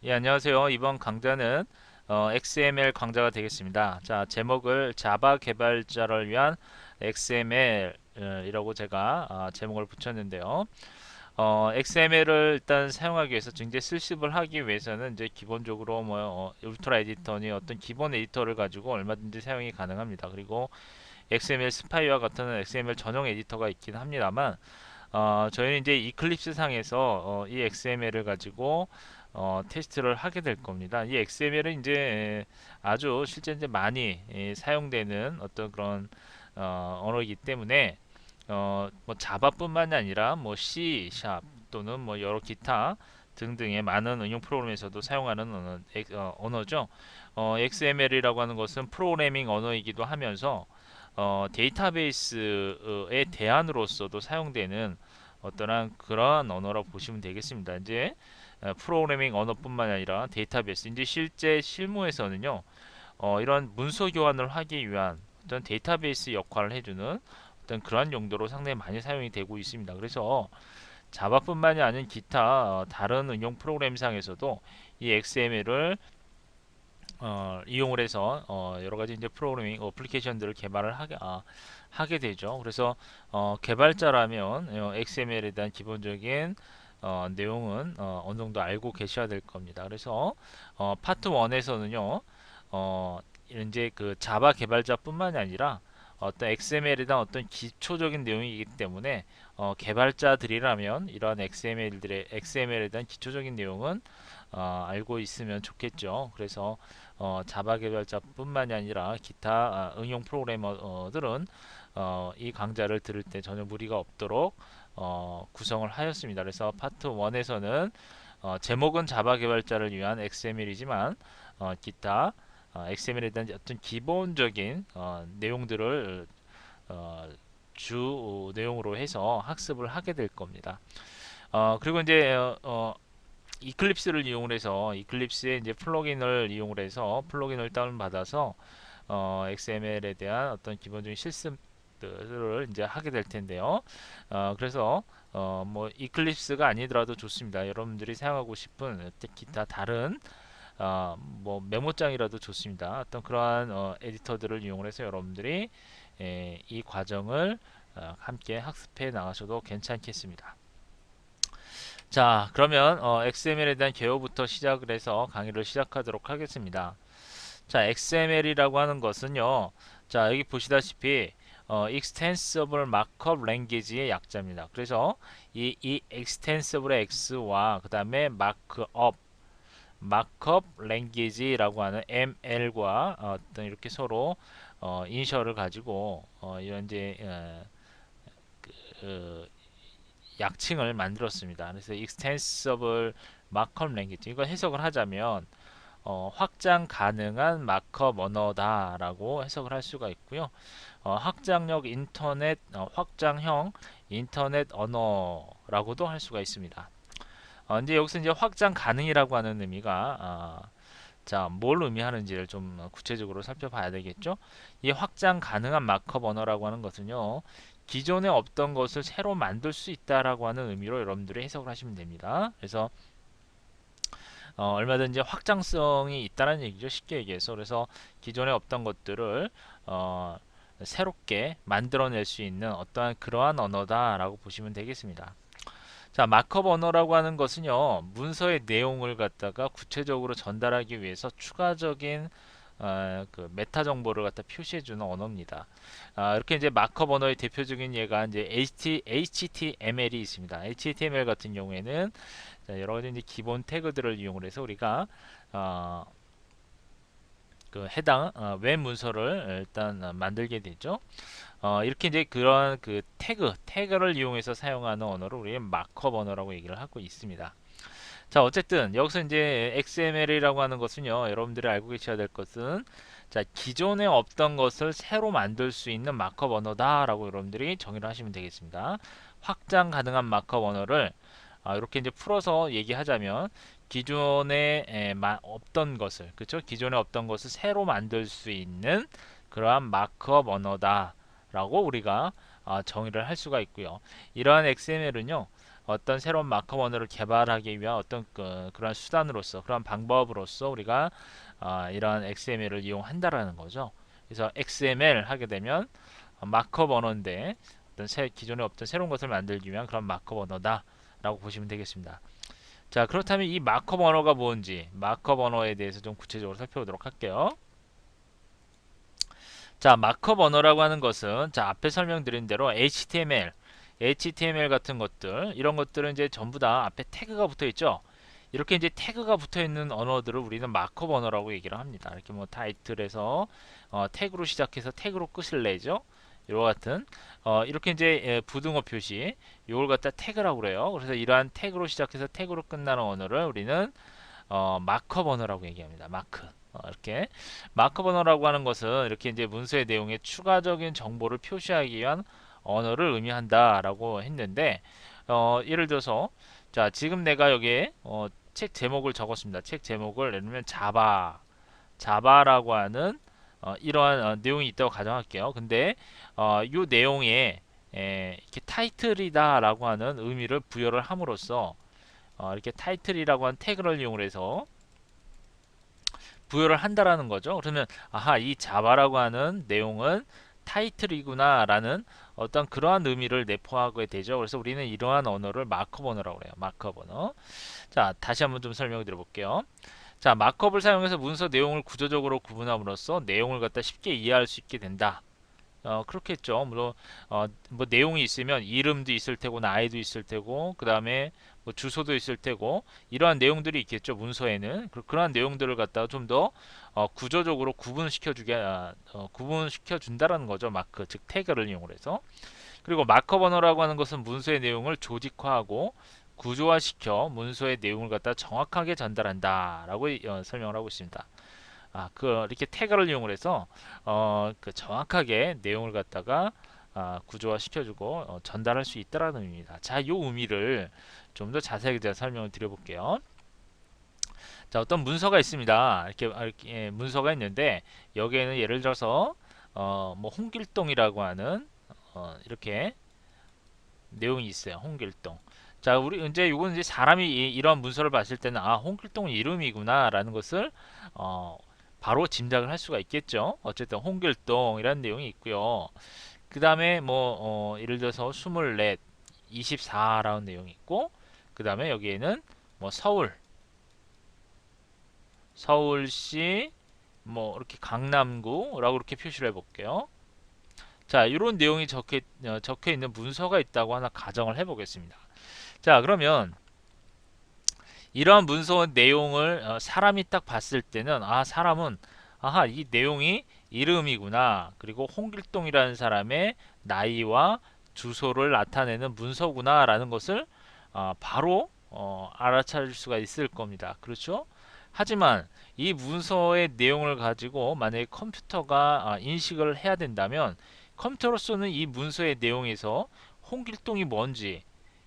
예, 안녕하세요. 이번 강좌는 XML 강좌가 되겠습니다. 자, 제목을 자바 개발자를 위한 XML이라고 제가 제목을 붙였는데요. XML을 일단 사용하기 위해서 이제 실습을 하기 위해서는 이제 기본적으로 뭐 울트라 에디터니 어떤 기본 에디터를 가지고 얼마든지 사용이 가능합니다. 그리고 XML 스파이와 같은 XML 전용 에디터가 있긴 합니다만 저희는 이제 이클립스 상에서 이 XML을 가지고 테스트를 하게 될 겁니다. 이 XML은 이제 아주 실제 이제 많이 사용되는 어떤 그런 언어이기 때문에 뭐 자바뿐만이 아니라 뭐 C# 또는 뭐 여러 기타 등등의 많은 응용 프로그램에서도 사용하는 언어죠. XML이라고 하는 것은 프로그래밍 언어이기도 하면서 데이터베이스의 대안으로서도 사용되는 어떠한 그러한 언어라고 보시면 되겠습니다. 이제 프로그래밍 언어뿐만 아니라 데이터베이스 이제 실제 실무에서는요 이런 문서 교환을 하기 위한 어떤 데이터베이스 역할을 해주는 어떤 그러한 용도로 상당히 많이 사용이 되고 있습니다. 그래서 자바뿐만이 아닌 기타 다른 응용 프로그램상에서도 이 XML을 이용을 해서 여러 가지 이제 프로그래밍 어플리케이션들을 개발을 하게 되죠. 그래서 개발자라면 XML에 대한 기본적인 내용은 어느 정도 알고 계셔야 될 겁니다. 그래서 파트 1에서는요, 이제 그 자바 개발자뿐만이 아니라 어떤 XML에 대한 어떤 기초적인 내용이기 때문에 개발자들이라면 이러한 XML에 대한 기초적인 내용은 알고 있으면 좋겠죠. 그래서 자바 개발자뿐만이 아니라 기타 응용 프로그래머들은 이 강좌를 들을 때 전혀 무리가 없도록 구성을 하였습니다. 그래서 파트 1에서는 제목은 자바 개발자를 위한 XML이지만 기타 XML에 대한 어떤 기본적인 내용들을 어, 주 내용으로 해서 학습을 하게 될 겁니다. 그리고 이제 이클립스를 이용을 해서 이클립스에 이제 플러긴을 다운받아서 XML에 대한 어떤 기본적인 실습들을 이제 하게 될 텐데요. 그래서 뭐 이클립스가 아니더라도 좋습니다. 여러분들이 사용하고 싶은 기타 다른 뭐 메모장이라도 좋습니다. 어떤 그러한 에디터들을 이용해서 여러분들이 이 과정을 함께 학습해 나가셔도 괜찮겠습니다. 자, 그러면 XML에 대한 개요부터 시작을 해서 강의를 시작하도록 하겠습니다. 자, XML이라고 하는 것은요. 자, 여기 보시다시피 Extensible Markup Language의 약자입니다. 그래서 이 Extensible의 X와 그 다음에 Markup Language라고 하는 ML과 어떤 이렇게 서로 이니셜을 가지고 이런 이제 그, 약칭을 만들었습니다. 그래서 Extensible Markup Language 이거 해석을 하자면 확장 가능한 마크업 언어다라고 해석을 할 수가 있고요. 확장형 인터넷 언어라고도 할 수가 있습니다. 이제 여기서 이제 확장 가능이라고 하는 의미가 자, 뭘 의미하는지를 좀 구체적으로 살펴봐야 되겠죠. 이 확장 가능한 마크업 언어라고 하는 것은요. 기존에 없던 것을 새로 만들 수 있다라고 하는 의미로 여러분들이 해석을 하시면 됩니다. 그래서 얼마든지 확장성이 있다는 얘기죠. 쉽게 얘기해서. 그래서 기존에 없던 것들을 새롭게 만들어낼 수 있는 어떠한 그러한 언어다라고 보시면 되겠습니다. 자, 마크업 언어라고 하는 것은요, 문서의 내용을 갖다가 구체적으로 전달하기 위해서 추가적인 그 메타 정보를 갖다 표시해주는 언어입니다. 이렇게 이제 마크업 언어의 대표적인 예가 이제 HTML이 있습니다. HTML 같은 경우에는 자, 여러 가지 이제 기본 태그들을 이용을 해서 우리가 어, 그 해당 웹 문서를 일단 만들게 되죠. 이렇게 이제 그런 그 태그를 이용해서 사용하는 언어를 우리 마크업 언어라고 얘기를 하고 있습니다. 자, 어쨌든 여기서 이제 XML이라고 하는 것은요, 여러분들이 알고 계셔야 될 것은 자, 기존에 없던 것을 새로 만들 수 있는 마크업 언어다라고 여러분들이 정의를 하시면 되겠습니다. 확장 가능한 마크업 언어를 이렇게 이제 풀어서 얘기하자면 기존에 없던 것을 그렇죠? 기존에 없던 것을 새로 만들 수 있는 그러한 마크업 언어다라고 우리가 정의를 할 수가 있고요. 이러한 XML은요. 어떤 새로운 마크업 언어를 개발하기 위한 어떤 그런 수단으로서, 그런 방법으로서 우리가 이런 XML을 이용한다라는 거죠. 그래서 XML 하게 되면 마크업 언어인데 어떤 기존에 없던 새로운 것을 만들기 위한 그런 마크업 언어다라고 보시면 되겠습니다. 자, 그렇다면 이 마크업 언어가 뭔지, 마크업 언어에 대해서 좀 구체적으로 살펴보도록 할게요. 자, 마크업 언어라고 하는 것은 자, 앞에 설명드린 대로 HTML 같은 것들, 이런 것들은 이제 전부 다 앞에 태그가 붙어 있죠. 이렇게 이제 태그가 붙어 있는 언어들을 우리는 마크업 언어라고 얘기를 합니다. 이렇게 뭐 타이틀에서 태그로 시작해서 태그로 끝을 내죠. 이와 같은 이렇게 이제 부등호 표시, 이걸 갖다 태그라고 그래요. 그래서 이러한 태그로 시작해서 태그로 끝나는 언어를 우리는 마크업 언어라고 얘기합니다. 이렇게 마크업 언어라고 하는 것은 이렇게 이제 문서의 내용에 추가적인 정보를 표시하기 위한 언어를 의미한다라고 했는데 예를 들어서 자, 지금 내가 여기에 책 제목을 적었습니다. 책 제목을 예를 들면 자바라고 하는 이러한 내용이 있다고 가정할게요. 근데 이 내용에 이렇게 타이틀이다라고 하는 의미를 부여를 함으로써 이렇게 타이틀이라고 하는 태그를 이용해서 부여를 한다라는 거죠. 그러면 아하, 이 자바라고 하는 내용은 타이틀이구나라는 어떤 그러한 의미를 내포하게 되죠. 그래서 우리는 이러한 언어를 마크업 언어라고 해요. 마크업 언어. 자, 다시 한번 좀 설명을 드려볼게요. 자, 마크업을 사용해서 문서 내용을 구조적으로 구분함으로써 내용을 갖다 쉽게 이해할 수 있게 된다. 그렇겠죠. 물론 뭐 내용이 있으면 이름도 있을 테고 나이도 있을 테고 그 다음에 뭐 주소도 있을 테고 이러한 내용들이 있겠죠. 문서에는 그러한 내용들을 갖다가 좀 더 구조적으로 구분시켜 준다라는 거죠. 마크 즉 태그를 이용해서. 그리고 마크업 언어라고 하는 것은 문서의 내용을 조직화하고 구조화시켜 문서의 내용을 갖다 정확하게 전달한다라고 설명을 하고 있습니다. 이렇게 태그를 이용을 해서 정확하게 내용을 갖다가 구조화 시켜주고 전달할 수 있다라는 의미입니다. 자, 이 의미를 좀 더 자세하게 제가 설명을 드려볼게요. 자, 어떤 문서가 있습니다. 이렇게 문서가 있는데 여기에는 예를 들어서 뭐 홍길동이라고 하는 이렇게 내용이 있어요. 홍길동. 자, 우리 이제 이건 이제 사람이 이런 문서를 봤을 때는 홍길동 이름이구나라는 것을 바로 짐작을 할 수가 있겠죠. 어쨌든 홍길동이라는 내용이 있고요. 그 다음에 뭐 예를 들어서 24, 24라는 내용이 있고 그 다음에 여기에는 뭐 서울시 뭐 이렇게 강남구라고 이렇게 표시를 해볼게요. 자, 이런 내용이 적혀 있는 문서가 있다고 하나 가정을 해보겠습니다. 자, 그러면 이러한 문서 내용을 사람이 딱 봤을 때는 사람은 이 내용이 이름이구나. 그리고 홍길동이라는 사람의 나이와 주소를 나타내는 문서구나라는 것을 바로 알아차릴 수가 있을 겁니다. 그렇죠? 하지만 이 문서의 내용을 가지고 만약에 컴퓨터가 인식을 해야 된다면 컴퓨터로서는 이 문서의 내용에서 홍길동이 뭔지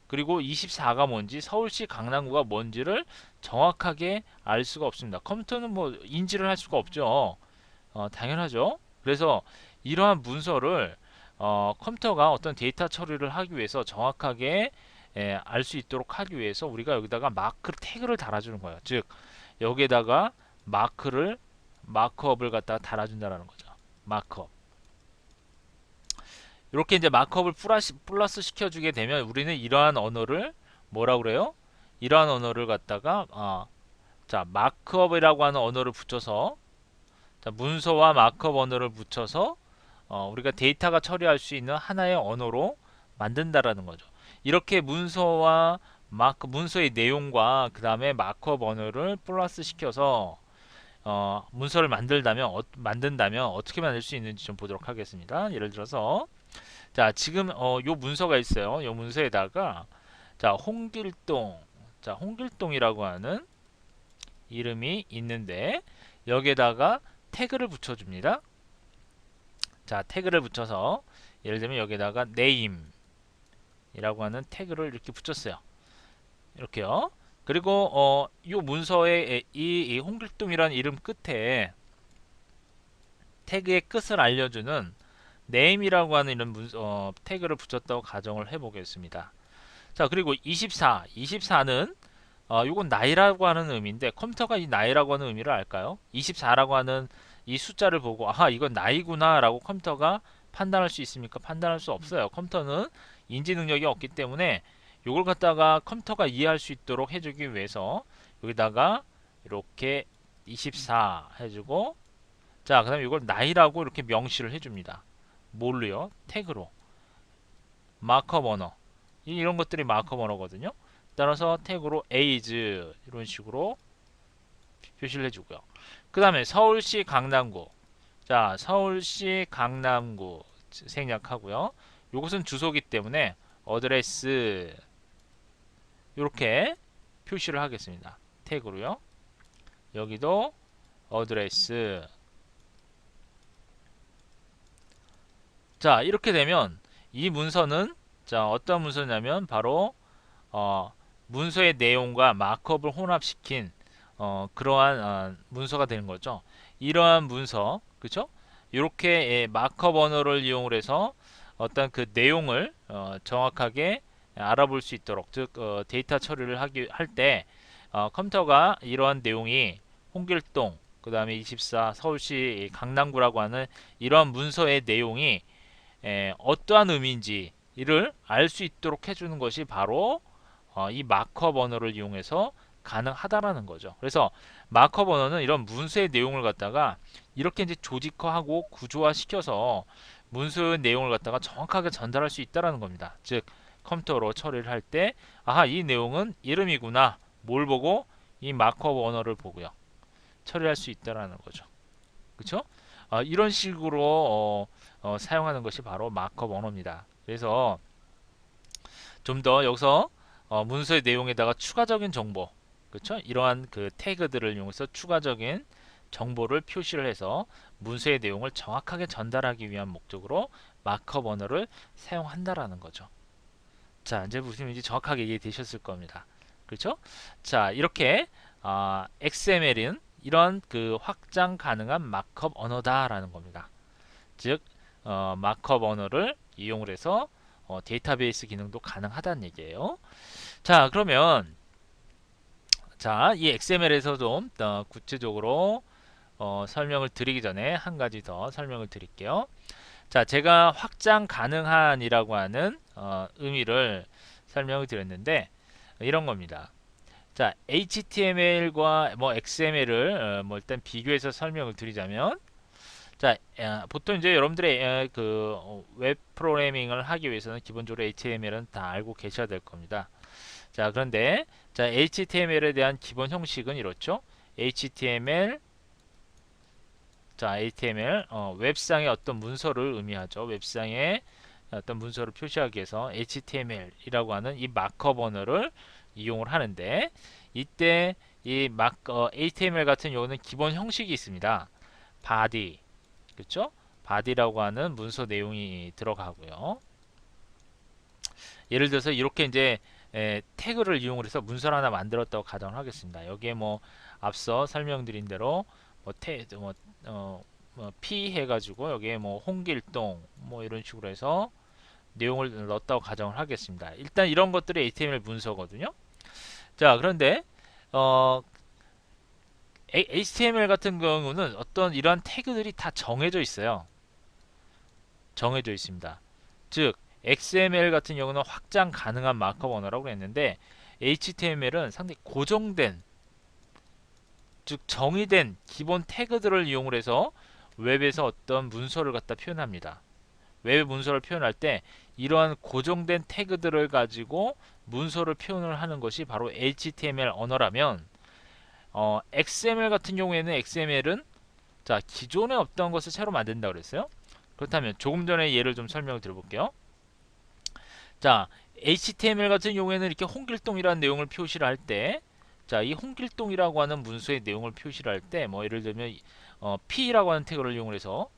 그리고 24가 뭔지 서울시 강남구가 뭔지를 정확하게 알 수가 없습니다. 컴퓨터는 뭐 인지를 할 수가 없죠. 당연하죠. 그래서 이러한 문서를 컴퓨터가 어떤 데이터 처리를 하기 위해서 정확하게 알 수 있도록 하기 위해서 우리가 여기다가 태그를 달아주는 거예요. 즉 여기에다가 마크업을 갖다가 달아준다는 거죠. 마크업. 이렇게 이제 마크업을 플러스 시켜주게 되면 우리는 이러한 언어를 뭐라고 그래요? 이러한 언어를 갖다가 자, 마크업이라고 하는 언어를 붙여서 자, 문서와 마크업 언어를 붙여서 우리가 데이터가 처리할 수 있는 하나의 언어로 만든다라는 거죠. 이렇게 문서의 내용과 그 다음에 마크업 언어를 플러스 시켜서 문서를 만든다면 어떻게 만들 수 있는지 좀 보도록 하겠습니다. 예를 들어서 자, 지금 요 문서가 있어요. 요 문서에다가 자, 홍길동이라고 하는 이름이 있는데 여기에다가 태그를 붙여줍니다. 자, 태그를 붙여서 예를 들면 여기에다가 name이라고 하는 태그를 이렇게 붙였어요. 이렇게요. 그리고 요 문서에 이 홍길동이라는 이름 끝에 태그의 끝을 알려주는 name이라고 하는 이런 태그를 붙였다고 가정을 해보겠습니다. 자, 그리고 24는 요건 나이라고 하는 의미인데 컴퓨터가 이 나이라고 하는 의미를 알까요? 24라고 하는 이 숫자를 보고 아하 이건 나이구나 라고 컴퓨터가 판단할 수 있습니까? 판단할 수 없어요. 컴퓨터는 인지 능력이 없기 때문에 요걸 갖다가 컴퓨터가 이해할 수 있도록 해주기 위해서 여기다가 이렇게 24 해주고, 자 그 다음에 이걸 나이라고 이렇게 명시를 해줍니다. 뭘로요? 태그로. 마크업 언어, 이런 것들이 마크업 언어거든요. 따라서 태그로 age 이런 식으로 표시를 해주고요. 그 다음에 서울시 강남구, 자 서울시 강남구 생략하고요. 이것은 주소기 때문에 어드레스 이렇게 표시를 하겠습니다. 태그로요. 여기도 어드레스. 자 이렇게 되면 이 문서는 자 어떤 문서냐면 바로 문서의 내용과 마크업을 혼합시킨 그러한 문서가 되는 거죠. 이러한 문서, 그렇죠? 이렇게 마크업 언어를 이용을 해서 어떤 그 내용을 정확하게 알아볼 수 있도록, 즉 데이터 처리를 할 때 컴퓨터가 이러한 내용이 홍길동, 그 다음에 24 서울시 강남구라고 하는 이러한 문서의 내용이 어떠한 의미인지 이를 알 수 있도록 해주는 것이 바로 이 마크업 언어를 이용해서 가능하다라는 거죠. 그래서 마크업 언어는 이런 문서의 내용을 갖다가 이렇게 이제 조직화하고 구조화 시켜서 문서의 내용을 갖다가 정확하게 전달할 수 있다라는 겁니다. 즉 컴퓨터로 처리를 할 때 아하 이 내용은 이름이구나, 뭘 보고 이 마크업 언어를 보고요 처리할 수 있다라는 거죠. 그렇죠? 이런 식으로 사용하는 것이 바로 마크업 언어입니다. 그래서 좀 더 여기서 문서의 내용에다가 추가적인 정보, 그렇죠? 이러한 그 태그들을 이용해서 추가적인 정보를 표시를 해서 문서의 내용을 정확하게 전달하기 위한 목적으로 마크업 언어를 사용한다라는 거죠. 자, 이제 무슨 이제 정확하게 이해되셨을 겁니다. 그렇죠? 자, 이렇게 XML은 이런 그 확장 가능한 마크업 언어다라는 겁니다. 즉 마크업 언어를 이용을 해서 데이터베이스 기능도 가능하다는 얘기예요. 자, 그러면 자, 이 XML에서 좀 구체적으로 설명을 드리기 전에 한 가지 더 설명을 드릴게요. 자, 제가 확장 가능한이라고 하는 의미를 설명을 드렸는데 이런 겁니다. 자, HTML과 뭐 XML을 뭐 일단 비교해서 설명을 드리자면, 자, 보통 이제 여러분들의 웹 프로그래밍을 하기 위해서는 기본적으로 HTML은 다 알고 계셔야 될 겁니다. 자, 그런데 자, HTML에 대한 기본 형식은 이렇죠. HTML, 자, HTML 웹상의 어떤 문서를 의미하죠. 웹상의 어떤 문서를 표시하기 위해서 HTML이라고 하는 이 마크업 언어를 이용을 하는데, 이때 이 HTML 같은 경우는 기본 형식이 있습니다. body, 그렇죠? body라고 하는 문서 내용이 들어가고요. 예를 들어서 이렇게 이제 태그를 이용을 해서 문서를 하나 만들었다고 가정을 하겠습니다. 여기에 뭐 앞서 설명드린 대로 P 해가지고 여기에 뭐 홍길동 뭐 이런 식으로 해서 내용을 넣었다고 가정을 하겠습니다. 일단 이런 것들이 HTML 문서거든요. 자, 그런데 HTML 같은 경우는 어떤 이러한 태그들이 다 정해져 있어요. 정해져 있습니다. 즉 XML 같은 경우는 확장 가능한 마크업 언어라고 했는데 HTML은 상당히 고정된, 즉 정의된 기본 태그들을 이용을 해서 웹에서 어떤 문서를 갖다 표현합니다. 웹 문서를 표현할 때 이러한 고정된 태그들을 가지고 문서를 표현을 하는 것이 바로 HTML 언어라면, XML 같은 경우에는 XML은 자 기존에 없던 것을 새로 만든다 그랬어요. 그렇다면 조금 전에 예를 좀 설명을 드려볼게요. 자, HTML 같은 경우에는 이렇게 홍길동이라는 내용을 표시를 할 때, 자, 이 홍길동이라고 하는 문서의 내용을 표시를 할 때, 뭐 예를 들면 P라고 하는 태그를 이용을 해서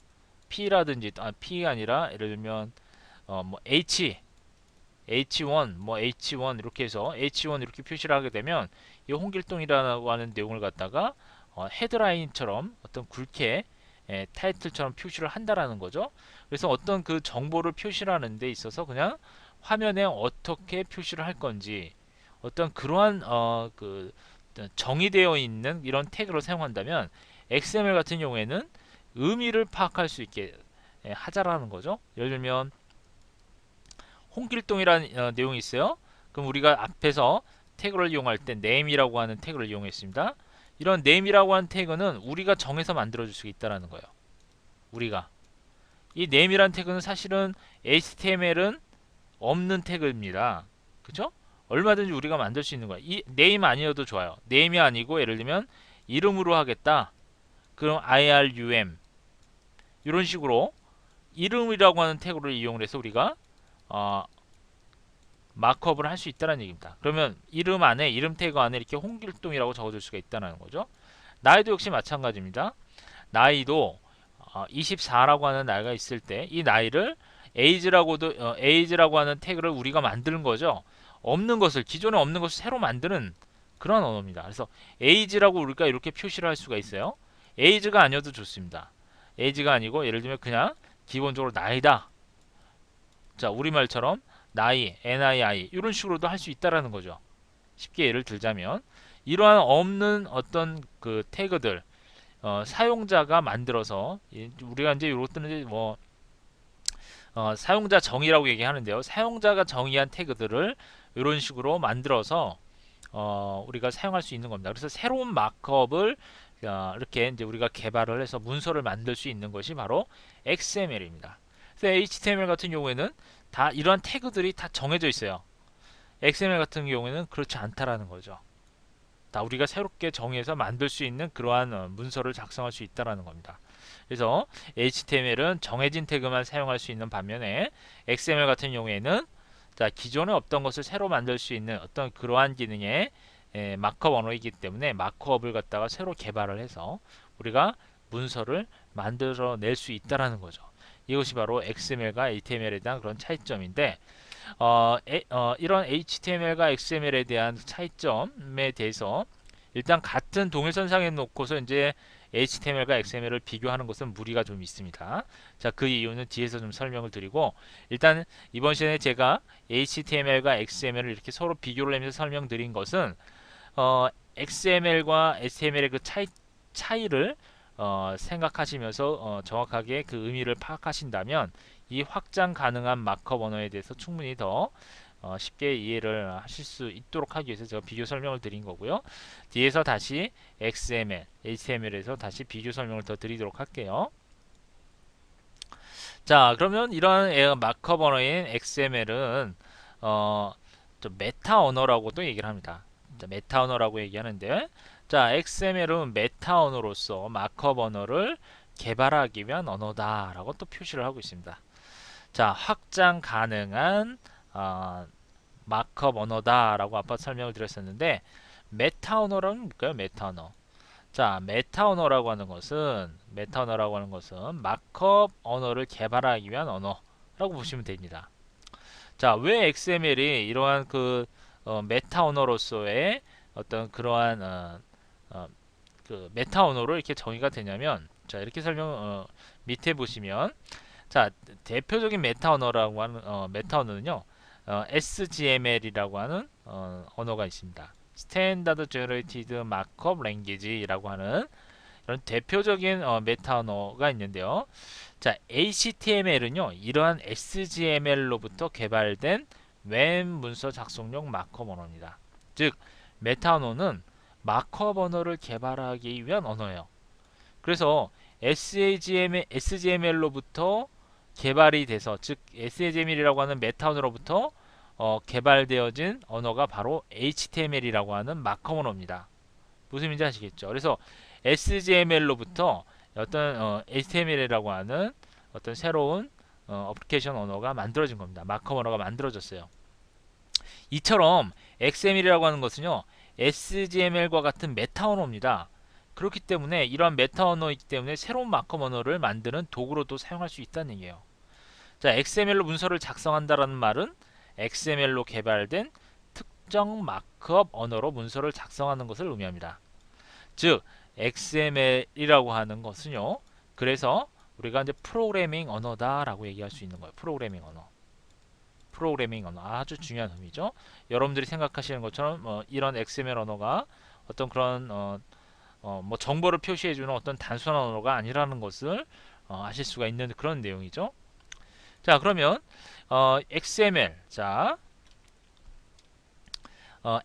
P라든지 P가 아니라 예를 들면 뭐 H1 뭐 H1 이렇게 해서 H1 이렇게 표시를 하게 되면 이 홍길동이라고 하는 내용을 갖다가 헤드라인처럼 어떤 굵게 타이틀처럼 표시를 한다라는 거죠. 그래서 어떤 그 정보를 표시를 하는 데 있어서 그냥 화면에 어떻게 표시를 할 건지 어떤 그러한 정의되어 있는 이런 태그를 사용한다면 XML 같은 경우에는 의미를 파악할 수 있게 하자라는 거죠. 예를 들면 홍길동이라는 내용이 있어요. 그럼 우리가 앞에서 태그를 이용할 때 name이라고 하는 태그를 이용했습니다. 이런 name이라고 하는 태그는 우리가 정해서 만들어줄 수 있다는 거예요. 우리가 이 name이라는 태그는 사실은 HTML은 없는 태그입니다. 그쵸? 얼마든지 우리가 만들 수 있는 거야. 이 name 아니어도 좋아요. name이 아니고 예를 들면 이름으로 하겠다. 그럼 IRUM 이런 식으로 이름이라고 하는 태그를 이용해서 우리가 어, 마크업을 할 수 있다는 얘기입니다. 그러면 이름 안에 이름 태그 안에 이렇게 홍길동이라고 적어줄 수가 있다는 거죠. 나이도 역시 마찬가지입니다. 나이도 24라고 하는 나이가 있을 때 이 나이를 age라고 하는 태그를 우리가 만드는 거죠. 없는 것을 기존에 없는 것을 새로 만드는 그런 언어입니다. 그래서 age라고 우리가 이렇게 표시를 할 수가 있어요. age가 아니어도 좋습니다. age가 아니고 예를 들면 그냥 기본적으로 나이다. 자, 우리말처럼 나이, NII 이런 식으로도 할 수 있다라는 거죠. 쉽게 예를 들자면 이러한 없는 어떤 그 태그들 사용자가 만들어서 우리가 이제 이것들은 뭐 사용자 정의라고 얘기하는데요. 사용자가 정의한 태그들을 이런 식으로 만들어서 우리가 사용할 수 있는 겁니다. 그래서 새로운 마크업을 이렇게 이제 우리가 개발을 해서 문서를 만들 수 있는 것이 바로 XML입니다. 그래서 HTML 같은 경우에는 다 이러한 태그들이 다 정해져 있어요. XML 같은 경우에는 그렇지 않다라는 거죠. 다 우리가 새롭게 정해서 만들 수 있는 그러한 문서를 작성할 수 있다라는 겁니다. 그래서 HTML은 정해진 태그만 사용할 수 있는 반면에 XML 같은 경우에는 자, 기존에 없던 것을 새로 만들 수 있는 어떤 그러한 기능의 마크업 언어이기 때문에 마크업을 갖다가 새로 개발을 해서 우리가 문서를 만들어낼 수 있다라는 거죠. 이것이 바로 XML과 HTML에 대한 그런 차이점인데 이런 HTML과 XML에 대한 차이점에 대해서 일단 같은 동일선상에 놓고서 이제 HTML과 XML을 비교하는 것은 무리가 좀 있습니다. 자, 그 이유는 뒤에서 좀 설명을 드리고 일단 이번 시간에 제가 HTML과 XML을 이렇게 서로 비교를 하면서 설명드린 것은 XML과 HTML의 그 차이를 생각하시면서 정확하게 그 의미를 파악하신다면 이 확장 가능한 마크업 언어에 대해서 충분히 더 쉽게 이해를 하실 수 있도록 하기 위해서 제가 비교 설명을 드린 거고요. 뒤에서 다시 XML, HTML에서 다시 비교 설명을 더 드리도록 할게요. 자, 그러면 이러한 마크업 언어인 XML은 좀 메타 언어라고도 얘기를 합니다. 자, 메타 언어라고 얘기하는데 자, XML은 메타 언어로서 마크업 언어를 개발하기 위한 언어다라고 또 표시를 하고 있습니다. 자, 확장 가능한 마크업 언어다라고 아까 설명을 드렸었는데 메타 언어라는 뭘까요? 메타 언어. 자, 메타 언어라고 하는 것은 마크업 언어를 개발하기 위한 언어라고 보시면 됩니다. 자, 왜 XML이 이러한 그 메타 언어로서의 어떤 그러한 그 메타 언어로 이렇게 정의가 되냐면 자, 이렇게 밑에 보시면 자, 대표적인 메타 언어라고 하는 메타 언어는요. SGML이라고 하는 언어가 있습니다. Standard Generated Markup Language라고 하는 이런 대표적인 메타 언어가 있는데요. 자, HTML은요. 이러한 SGML로부터 개발된 웹 문서 작성용 마크업 언어입니다. 즉, 메타 언어는 마크업 언어를 개발하기 위한 언어예요. 그래서 SGML로부터 개발이 돼서 즉 SGML이라고 하는 메타 언어로부터 개발되어진 언어가 바로 HTML이라고 하는 마크업 언어입니다. 무슨 말인지 아시겠죠? 그래서 SGML로부터 어떤 HTML이라고 하는 어떤 새로운 어플리케이션 언어가 만들어진 겁니다. 마크업 언어가 만들어졌어요. 이처럼 XML이라고 하는 것은요, SGML과 같은 메타 언어입니다. 그렇기 때문에 이러한 메타 언어이기 때문에 새로운 마크업 언어를 만드는 도구로도 사용할 수 있다는 얘기예요. 자, XML로 문서를 작성한다라는 말은 XML로 개발된 특정 마크업 언어로 문서를 작성하는 것을 의미합니다. 즉, XML이라고 하는 것은요. 그래서 우리가 이제 프로그래밍 언어다라고 얘기할 수 있는 거예요. 프로그래밍 언어. 프로그래밍 언어 아주 중요한 의미죠. 여러분들이 생각하시는 것처럼 이런 XML 언어가 어떤 그런 뭐 정보를 표시해주는 어떤 단순한 언어가 아니라는 것을 아실 수가 있는 그런 내용이죠. 자, 그러면 XML, 자,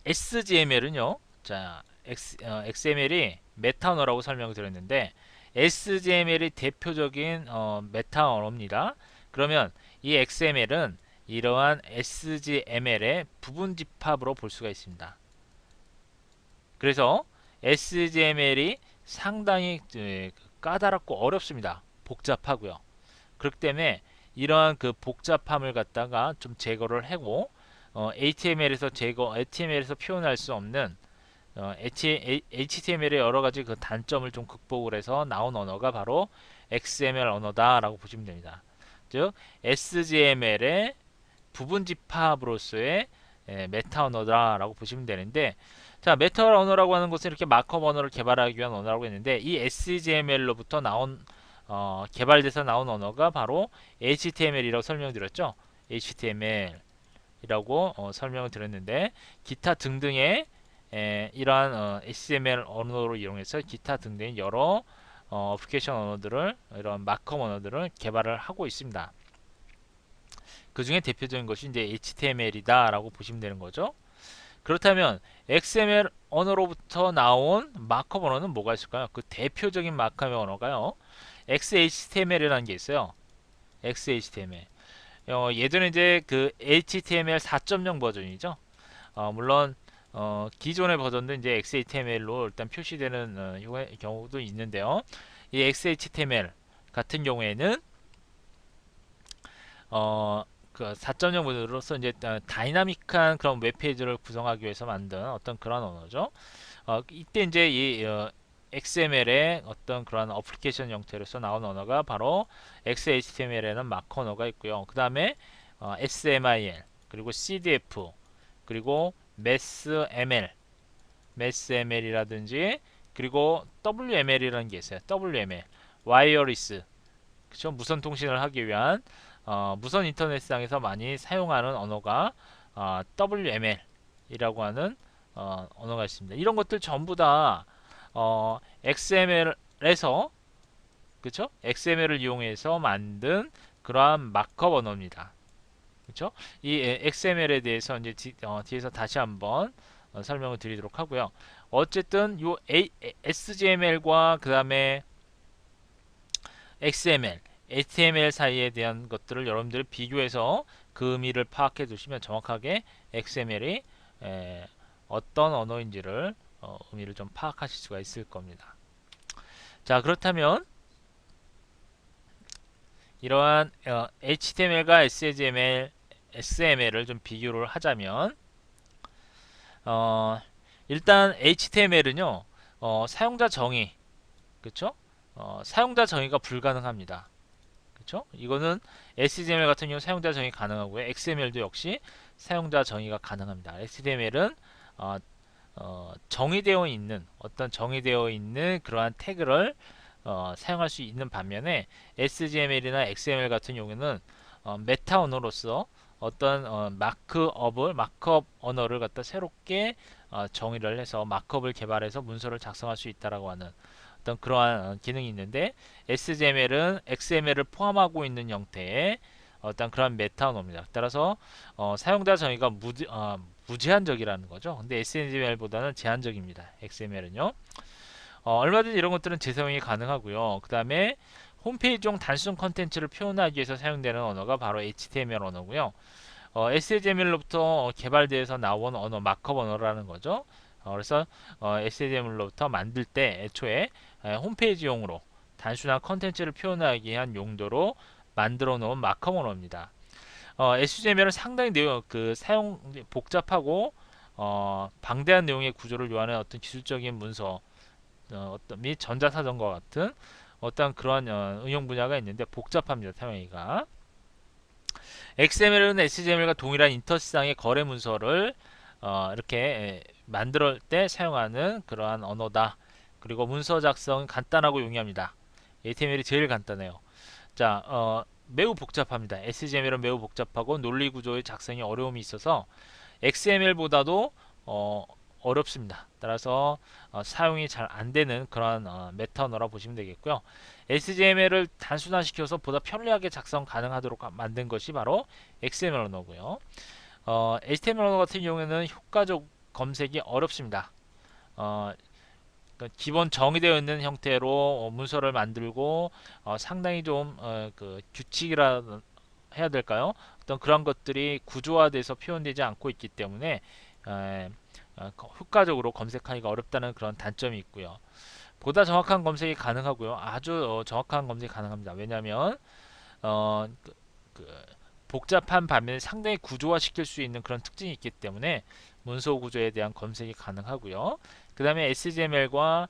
SGML은요. 자, XML이 메타 언어라고 설명드렸는데 SGML이 대표적인 메타 언어입니다. 그러면 이 XML은 이러한 SGML의 부분 집합으로 볼 수가 있습니다. 그래서 SGML이 상당히 까다롭고 어렵습니다. 복잡하고요. 그렇기 때문에 이러한 그 복잡함을 갖다가 좀 제거를 하고 HTML에서 표현할 수 없는 HTML의 여러 가지 그 단점을 좀 극복을 해서 나온 언어가 바로 XML 언어다라고 보시면 됩니다. 즉 SGML의 부분 집합으로서의 메타 언어다라고 보시면 되는데, 자, 메타 언어라고 하는 것은 이렇게 마크업 언어를 개발하기 위한 언어라고 했는데, 이 SGML로부터 나온 개발돼서 나온 언어가 바로 HTML이라고 설명드렸죠. HTML이라고 설명을 드렸는데, 기타 등등의 이러한 HTML 언어로 이용해서 기타 등등의 여러 어플리케이션 언어들을, 이런 마크업 언어들을 개발을 하고 있습니다. 그 중에 대표적인 것이 이제 HTML이다라고 보시면 되는 거죠. 그렇다면 XML 언어로부터 나온 마크업 언어는 뭐가 있을까요? 그 대표적인 마크업 언어가요, XHTML이라는 게 있어요. XHTML. 예전에 이제 그 HTML 4.0 버전이죠. 물론 기존의 버전도 이제 XHTML로 일단 표시되는 경우도 있는데요. 이 XHTML 같은 경우에는 그 4.0 모델로서 이제 다이나믹한 그런 웹페이지를 구성하기 위해서 만든 어떤 그런 언어죠. 이때 이제 이 XML의 어떤 그런 어플리케이션 형태로서 나온 언어가 바로 XHTML에는 마크 언어가 있고요. 그 다음에 SMIL, 그리고 CDF, 그리고 MESML, 그리고 WML이라는 게 있어요. WML, 와이어리스, 그쵸? 무선 통신을 하기 위한 무선 인터넷상에서 많이 사용하는 언어가 WML이라고 하는 언어가 있습니다. 이런 것들 전부 다 XML에서, 그쵸? XML을 이용해서 만든 그러한 마크업 언어입니다. 그쵸? 이 XML에 대해서 이제 뒤에서 다시 한번 설명을 드리도록 하고요. 어쨌든 요 SGML과 그 다음에 XML, HTML 사이에 대한 것들을 여러분들이 비교해서 그 의미를 파악해 두시면 정확하게 XML이 어떤 언어인지를 의미를 좀 파악하실 수가 있을 겁니다. 자, 그렇다면 이러한 HTML과 SML을 좀 비교를 하자면 일단 HTML은요 사용자 정의, 그쵸? 사용자 정의가 불가능합니다. 그쵸? 이거는 HTML 같은 경우 사용자 정의 가능하고요. XML도 역시 사용자 정의가 가능합니다. HTML은 정의되어 있는 그러한 태그를 사용할 수 있는 반면에 SGML이나 XML 같은 경우에는 메타 언어로서 어떤 마크업 언어를 갖다 새롭게 정의를 해서 마크업을 개발해서 문서를 작성할 수 있다라고 하는 어떤 그러한 기능이 있는데, SGML은 XML을 포함하고 있는 형태의 어떤 그런 메타 언어입니다. 따라서 사용자 정의가 무제한적이라는 거죠. 근데 SGML보다는 제한적입니다. XML은요. 얼마든지 이런 것들은 재사용이 가능하고요. 그 다음에 홈페이지용 단순 컨텐츠를 표현하기 위해서 사용되는 언어가 바로 HTML 언어고요. SGML로부터 개발돼서 나온 언어, 마크업 언어라는 거죠. 그래서 SGML로부터 만들 때 애초에 홈페이지용으로 단순한 컨텐츠를 표현하기 위한 용도로 만들어 놓은 마크업 언어입니다. SGML은 상당히 사용 복잡하고 방대한 내용의 구조를 요하는 어떤 기술적인 문서 및 전자사전과 같은 어떤 그런 응용 분야가 있는데 복잡합니다. 사용하기가. XML은 SGML과 동일한 인터넷상의 거래 문서를 이렇게 만들 때 사용하는 그러한 언어다. 그리고 문서 작성은 간단하고 용이합니다. HTML이 제일 간단해요. 자, 매우 복잡합니다. SGML은 매우 복잡하고 논리 구조의 작성에 어려움이 있어서 XML보다도 어렵습니다. 따라서 사용이 잘 안되는 그런 메타 언어라 보시면 되겠고요. SGML을 단순화시켜서 보다 편리하게 작성 가능하도록 만든 것이 바로 XML 언어고요. HTML 언어 같은 경우에는 효과적 검색이 어렵습니다. 그러니까 기본 정의되어 있는 형태로 문서를 만들고 상당히 좀 그 규칙이라 해야 될까요? 어떤 그런 것들이 구조화돼서 표현되지 않고 있기 때문에 효과적으로 검색하기가 어렵다는 그런 단점이 있고요. 보다 정확한 검색이 가능하고요. 아주 정확한 검색이 가능합니다. 왜냐하면 그 복잡한 반면에 상당히 구조화시킬 수 있는 그런 특징이 있기 때문에 문서 구조에 대한 검색이 가능하고요. 그 다음에 SGML과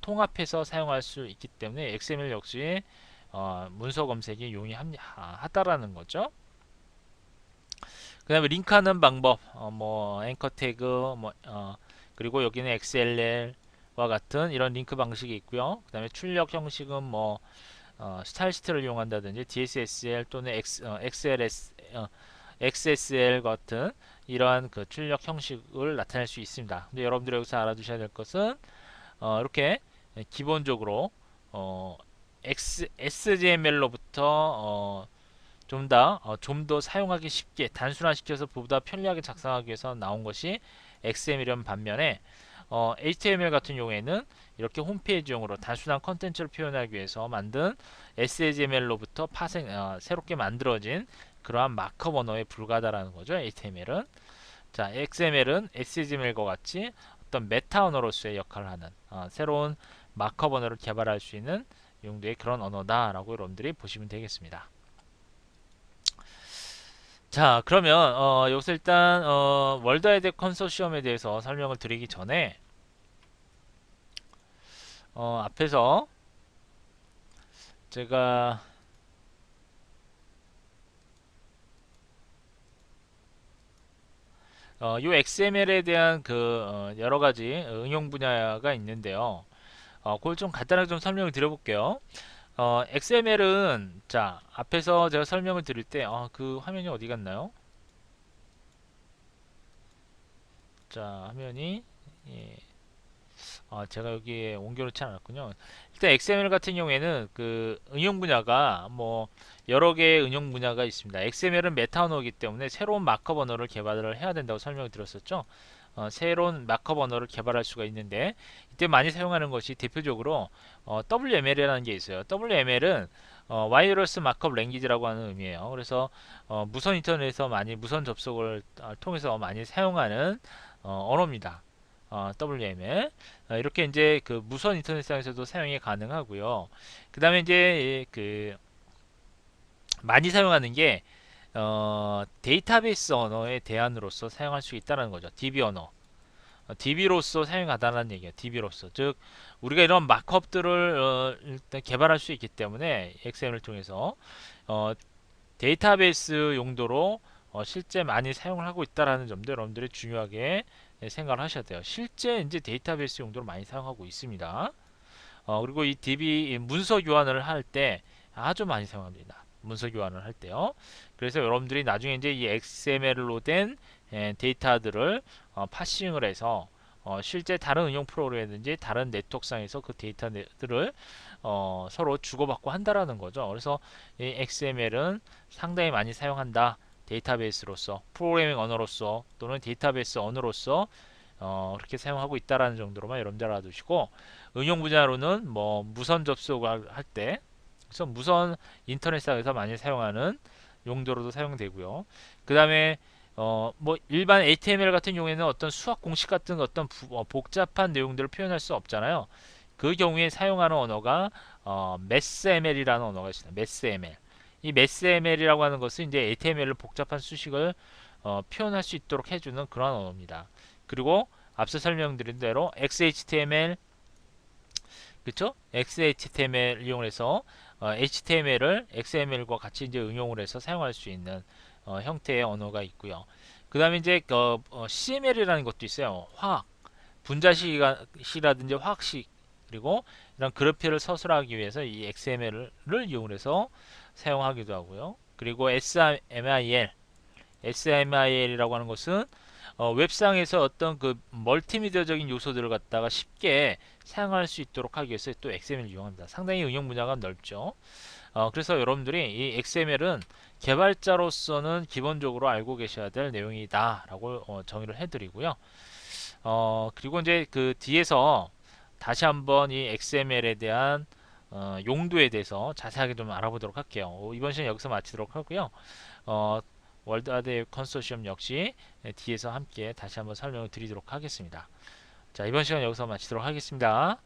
통합해서 사용할 수 있기 때문에 XML 역시 문서 검색이 용이하다라는 거죠. 그 다음에 링크하는 방법, 뭐 앵커 태그, 그리고 여기는 XLR과 같은 이런 링크 방식이 있고요. 그 다음에 출력 형식은 뭐 스타일시트를 이용한다든지 DSSL 또는 XSL 같은 이러한 그 출력 형식을 나타낼 수 있습니다. 근데 여러분들이 여기서 알아두셔야 될 것은 이렇게 기본적으로 SGML로부터 좀 더 사용하기 쉽게 단순화시켜서 보다 편리하게 작성하기 위해서 나온 것이 XML이란 반면에 HTML 같은 경우에는 이렇게 홈페이지용으로 단순한 컨텐츠를 표현하기 위해서 만든 SGML로부터 새롭게 만들어진 그러한 마크업 언어에 불과하다라는 거죠. HTML은. 자, XML은 SGML과 같이 어떤 메타 언어로서의 역할을 하는 새로운 마크업 언어를 개발할 수 있는 용도의 그런 언어다라고 여러분들이 보시면 되겠습니다. 자, 그러면 여기서 일단 월드와이드 컨소시엄에 대해서 설명을 드리기 전에 앞에서 제가 요 XML에 대한 그 여러 가지 응용 분야가 있는데요. 그걸 좀 간단하게 좀 설명을 드려볼게요. XML은 자 앞에서 제가 설명을 드릴 때 그 화면이 어디 갔나요? 자 화면이 예. 제가 여기에 옮겨놓지 않았군요. 일단 XML 같은 경우에는 그 응용 분야가 뭐 여러 개의 응용 분야가 있습니다. XML은 메타 언어이기 때문에 새로운 마크업 언어를 개발을 해야 된다고 설명을 드렸었죠. 새로운 마크업 언어를 개발할 수가 있는데 이때 많이 사용하는 것이 대표적으로 WML이라는 게 있어요. WML은 와이어러스 마크업 랭귀지라고 하는 의미예요. 그래서 무선 인터넷에서 많이 무선 접속을 통해서 많이 사용하는 언어입니다. WML 이렇게 이제 그 무선 인터넷상에서도 사용이 가능하고요. 그 다음에 이제 그 많이 사용하는 게 데이터베이스 언어의 대안으로서 사용할 수 있다는 거죠. DB 언어. DB로서 사용하다는 얘기예요. DB로서 즉 우리가 이런 마크업들을 일단 개발할 수 있기 때문에 XML을 통해서 데이터베이스 용도로 실제 많이 사용을 하고 있다라는 점도 여러분들이 중요하게 생각을 하셔야 돼요. 실제 이제 데이터베이스 용도로 많이 사용하고 있습니다. 그리고 이 DB 문서 교환을 할 때 아주 많이 사용합니다. 문서 교환을 할 때요. 그래서 여러분들이 나중에 이제 이 XML로 된 데이터들을 파싱을 해서 실제 다른 응용 프로그램이든지 다른 네트워크상에서 그 데이터들을 서로 주고받고 한다라는 거죠. 그래서 이 XML은 상당히 많이 사용한다. 데이터베이스로서, 프로그래밍 언어로서 또는 데이터베이스 언어로서 그렇게 사용하고 있다라는 정도로만 여러분들 알아두시고 응용 분야로는 뭐 무선 접속을 할 때 그래서 무선 인터넷상에서 많이 사용하는 용도로도 사용되고요. 그 다음에 뭐 일반 HTML 같은 경우에는 어떤 수학 공식 같은 어떤 복잡한 내용들을 표현할 수 없잖아요. 그 경우에 사용하는 언어가 MathML이라는 언어가 있습니다. MathML. 이 MathML이라고 하는 것은 이제 HTML을 복잡한 수식을 표현할 수 있도록 해주는 그런 언어입니다. 그리고 앞서 설명드린 대로 XHTML 그쵸? XHTML 이용해서 HTML을 XML과 같이 이제 응용을 해서 사용할 수 있는 형태의 언어가 있고요. 그 다음에 이제 CML이라는 것도 있어요. 화학 분자식이라든지 화학식 그리고 이런 그래프를 서술하기 위해서 이 XML을 이용해서 사용하기도 하고요. 그리고 SMIL이라고 하는 것은 웹상에서 어떤 그 멀티미디어적인 요소들을 갖다가 쉽게 사용할 수 있도록 하기 위해서 또 XML을 이용합니다. 상당히 응용 분야가 넓죠. 그래서 여러분들이 이 XML은 개발자로서는 기본적으로 알고 계셔야 될 내용이다 라고 정의를 해드리고요. 그리고 이제 그 뒤에서 다시 한번 이 XML에 대한 용도에 대해서 자세하게 좀 알아보도록 할게요. 이번 시간 여기서 마치도록 하고요. 월드아드 컨소시엄 역시 뒤에서 함께 다시 한번 설명을 드리도록 하겠습니다. 자, 이번 시간 여기서 마치도록 하겠습니다.